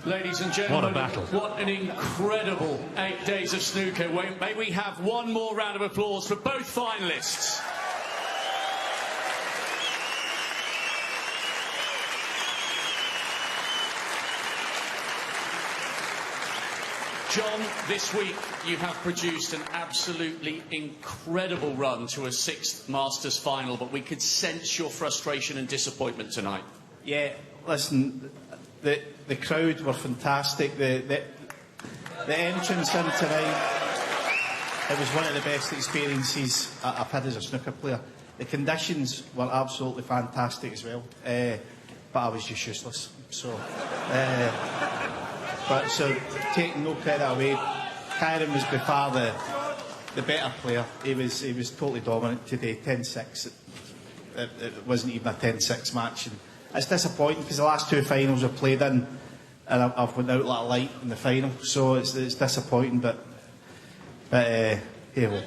Ladies and gentlemen, what a battle. What an incredible 8 days of snooker. May we have one more round of applause for both finalists. John, this week you have produced an absolutely incredible run to a 6th Masters final, but we could sense your frustration and disappointment tonight. Yeah, listen, the crowd were fantastic. The entrance in tonight, it was one of the best experiences I've had as a snooker player. The conditions were absolutely fantastic as well, but I was just useless. So, so taking no credit away, Kyren was by far the better player. He was totally dominant today. 10-6. It wasn't even a 10-6 match. And it's disappointing because the last 2 finals I've played in, and I've went out like a light in the final. So it's disappointing, but here we go.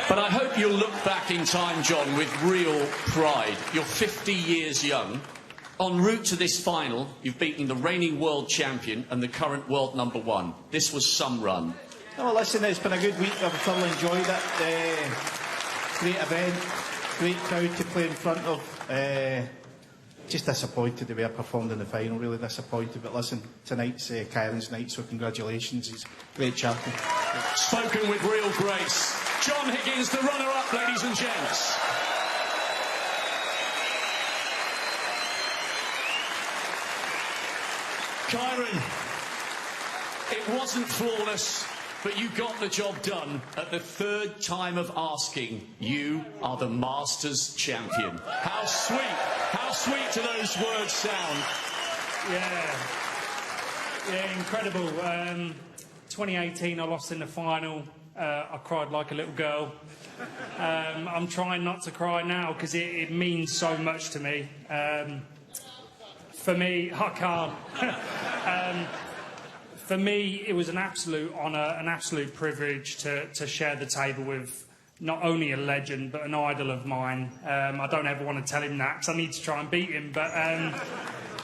But I hope you'll look back in time, John, with real pride. You're 50 years young. En route to this final, you've beaten the reigning world champion and the current world #1. This was some run. Oh, listen, it's been a good week. I've thoroughly enjoyed it. Great event, great crowd to play in front of. Just disappointed the way I performed in the final, really disappointed. But listen, tonight's Kyren's night, so congratulations. He's a great champion. Spoken with real grace. John Higgins, the runner-up, ladies and gents. Kyren, it wasn't flawless, but you got the job done at the 3rd time of asking. You are the Masters champion. How sweet do those words sound? Yeah, incredible. 2018, I lost in the final. I cried like a little girl. I'm trying not to cry now because it means so much to me. For me, I can't. For me, it was an absolute honour, an absolute privilege to share the table with not only a legend, but an idol of mine. I don't ever want to tell him that because I need to try and beat him, but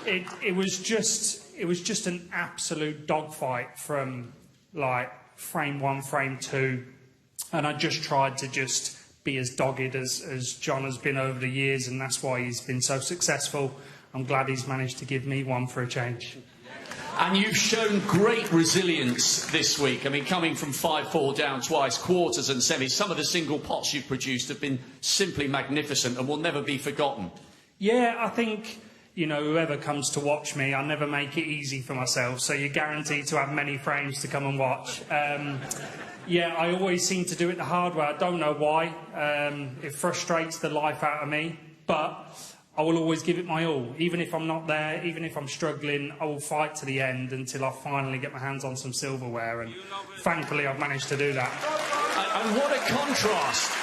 it was just an absolute dogfight from, like, frame 1, frame 2, and I just tried to just be as dogged as John has been over the years, and that's why he's been so successful. I'm glad he's managed to give me one for a change. And you've shown great resilience this week. I mean, coming from 5-4 down twice, quarters and semis, some of the single pots you've produced have been simply magnificent and will never be forgotten. Yeah, I think, you know, whoever comes to watch me, I never make it easy for myself, so you're guaranteed to have many frames to come and watch. Yeah, I always seem to do it the hard way. I don't know why. It frustrates the life out of me, but I will always give it my all. Even if I'm not there, even if I'm struggling, I will fight to the end until I finally get my hands on some silverware, and thankfully I've managed to do that. And what a contrast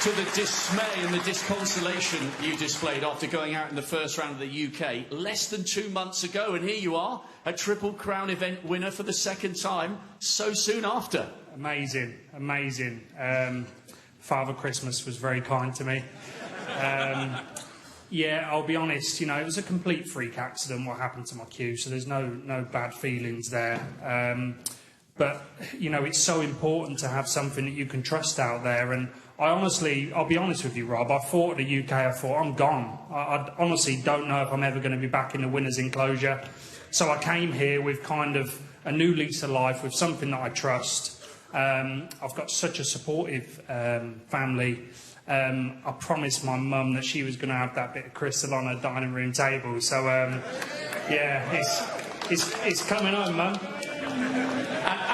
to the dismay and the disconsolation you displayed after going out in the first round of the UK less than 2 months ago, and here you are, a Triple Crown event winner for the 2nd time so soon after. Amazing, amazing. Father Christmas was very kind to me. Yeah, I'll be honest, you know, it was a complete freak accident what happened to my cue, so there's no bad feelings there. But, you know, it's so important to have something that you can trust out there, and I'll be honest with you, Rob, I thought at the UK, I thought, I'm gone. I honestly don't know if I'm ever going to be back in the winner's enclosure. So I came here with kind of a new lease of life, with something that I trust. I've got such a supportive family. I promised my mum that she was going to have that bit of crystal on her dining room table. So, yeah, it's coming home, Mum.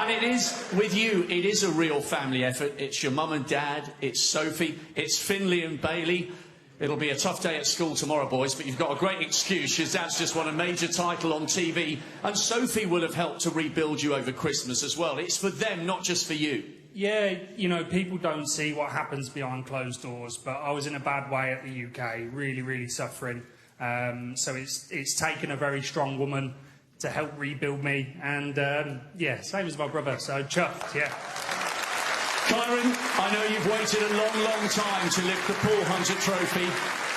And it is, with you, it is a real family effort. It's your mum and dad, it's Sophie, it's Finley and Bailey. It'll be a tough day at school tomorrow, boys, but you've got a great excuse. Your dad's just won a major title on TV, and Sophie will have helped to rebuild you over Christmas as well. It's for them, not just for you. Yeah, you know, people don't see what happens behind closed doors, but I was in a bad way at the UK, really, really suffering. So it's taken a very strong woman to help rebuild me, and yeah, same as my brother, so chuffed, yeah. Kyren, I know you've waited a long, long time to lift the Paul Hunter Trophy.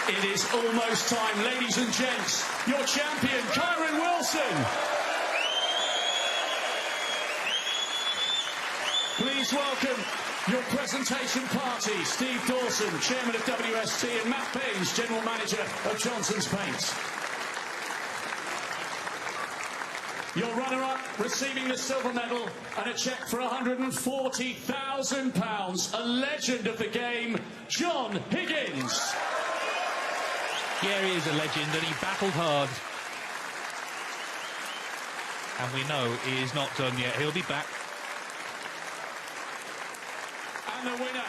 It is almost time. Ladies and gents, your champion, Kyren Wilson. Wilson. Please welcome your presentation party, Steve Dawson, Chairman of WST, and Matt Baines, General Manager of Johnson's Paints. Your runner-up receiving the silver medal and a cheque for £140,000, a legend of the game, John Higgins. Yeah, he is a legend, and he battled hard. And we know he is not done yet. He'll be back. And the winner,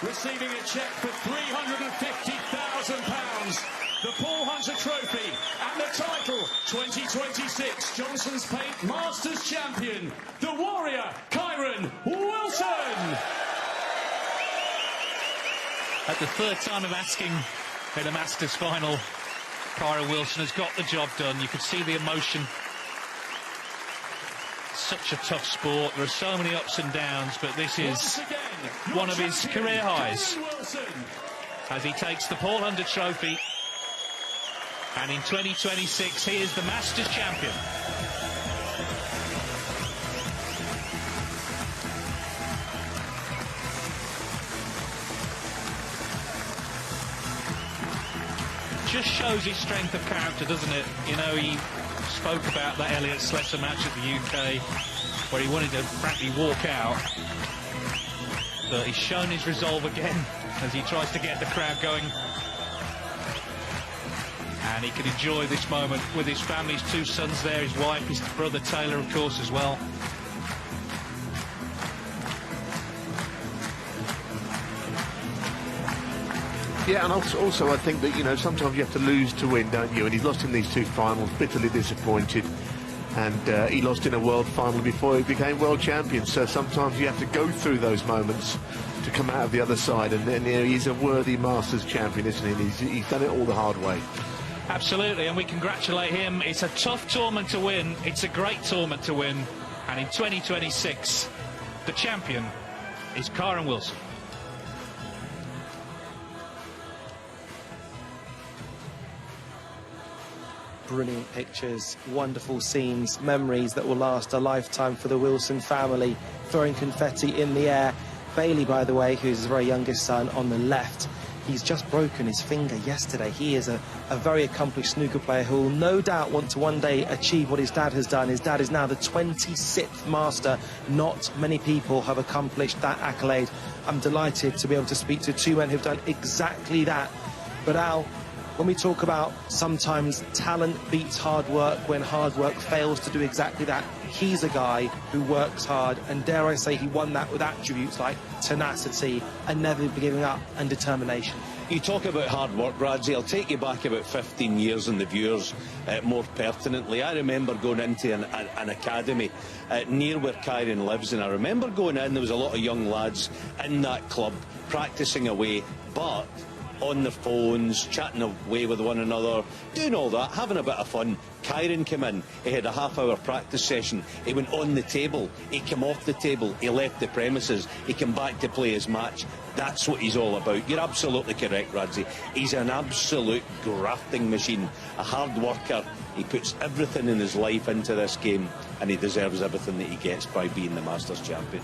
receiving a cheque for £350,000, the Paul Hunter Trophy, and the title, 2026 Johnson's Paint Masters Champion, the Warrior, Kyren Wilson. At the third time of asking in a Masters final, Kyren Wilson has got the job done. You could see the emotion. Such a tough sport. There are so many ups and downs, but this is one of his career highs as he takes the Paul Hunter Trophy, and in 2026 he is the Masters champion. Just shows his strength of character, doesn't it? You know, he spoke about that Elliot Slessor match at the UK where he wanted to frankly walk out, but he's shown his resolve again as he tries to get the crowd going, and he can enjoy this moment with his family, his two sons there, his wife, his brother Taylor of course as well. Yeah, and also I think that, you know, sometimes you have to lose to win, don't you? And he's lost in these two finals, bitterly disappointed. And he lost in a world final before he became world champion. So sometimes you have to go through those moments to come out of the other side. And then, you know, he's a worthy Masters champion, isn't he? He's done it all the hard way. Absolutely, and we congratulate him. It's a tough tournament to win. It's a great tournament to win. And in 2026, the champion is Kyren Wilson. Brilliant pictures, wonderful scenes, memories that will last a lifetime for the Wilson family, throwing confetti in the air. Bailey, by the way, who's his very youngest son, on the left, he's just broken his finger yesterday. He is a very accomplished snooker player who will no doubt want to one day achieve what his dad has done. His dad is now the 26th master. Not many people have accomplished that accolade. I'm delighted to be able to speak to two men who've done exactly that. But Al, when we talk about sometimes talent beats hard work, when hard work fails to do exactly that, he's a guy who works hard, and dare I say he won that with attributes like tenacity and never giving up and determination. You talk about hard work, Radzi. I'll take you back about 15 years and the viewers more pertinently. I remember going into an academy near where Kyren lives, and I remember going in, there was a lot of young lads in that club practising away, but on their phones, chatting away with one another, doing all that, having a bit of fun. Kyren came in, he had a half-hour practice session, he went on the table, he came off the table, he left the premises, he came back to play his match. That's what he's all about. You're absolutely correct, Radzi. He's an absolute grafting machine, a hard worker. He puts everything in his life into this game, and he deserves everything that he gets by being the Masters champion.